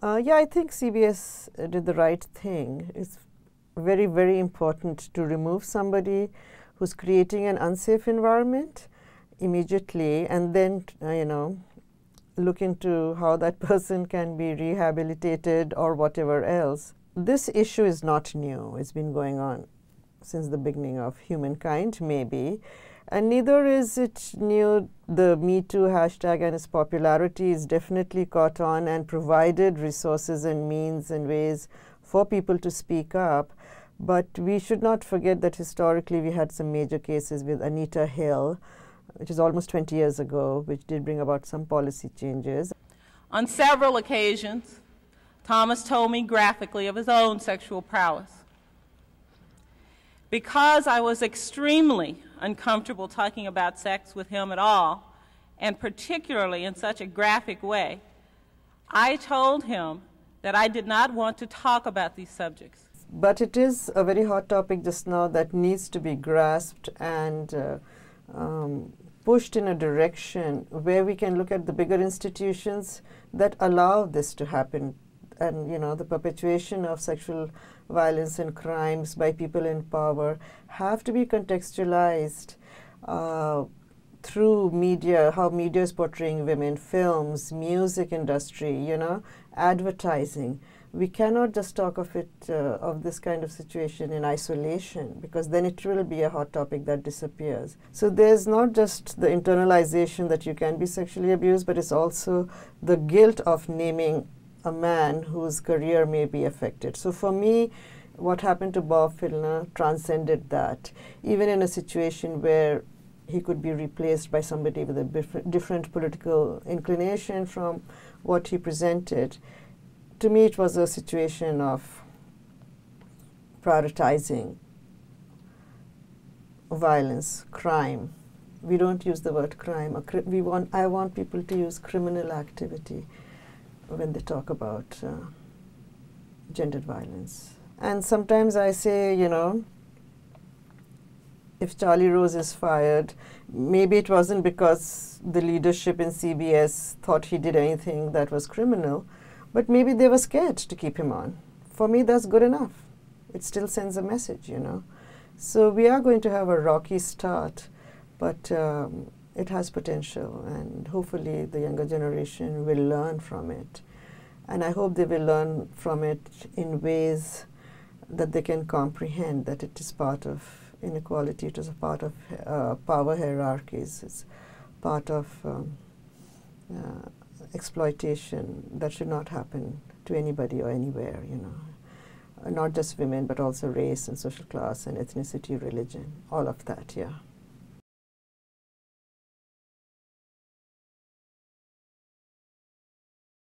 Yeah, I think CBS did the right thing. It's very, very important to remove somebody who's creating an unsafe environment immediately, and then, look into how that person can be rehabilitated or whatever else. This issue is not new. It's been going on since the beginning of humankind, maybe. And neither is it new. The Me Too hashtag and its popularity is definitely caught on and provided resources and means and ways for people to speak up. But we should not forget that historically we had some major cases with Anita Hill, which is almost 20 years ago, which did bring about some policy changes. On several occasions, Thomas told me graphically of his own sexual prowess. Because I was extremely uncomfortable talking about sex with him at all, and particularly in such a graphic way, I told him that I did not want to talk about these subjects. But it is a very hot topic just now that needs to be grasped and pushed in a direction where we can look at the bigger institutions that allow this to happen. And the perpetuation of sexual violence and crimes by people in power have to be contextualized through media, how media is portraying women, films, music industry, advertising. We cannot just talk of it, of this kind of situation in isolation, because then it will be a hot topic that disappears. So there's not just the internalization that you can be sexually abused, but it's also the guilt of naming a man whose career may be affected. So for me, what happened to Bob Filner transcended that. Even in a situation where he could be replaced by somebody with a different political inclination from what he presented, to me it was a situation of prioritizing violence, crime. We don't use the word crime. I want people to use criminal activity when they talk about gendered violence. And sometimes I say, if Charlie Rose is fired, maybe it wasn't because the leadership in CBS thought he did anything that was criminal, but maybe they were scared to keep him on. For me, that's good enough. It still sends a message, So we are going to have a rocky start, but it has potential, and hopefully the younger generation will learn from it. And I hope they will learn from it in ways that they can comprehend that it is part of inequality, it is a part of power hierarchies, it's part of exploitation that should not happen to anybody or anywhere, Not just women, but also race and social class and ethnicity, religion, all of that, yeah.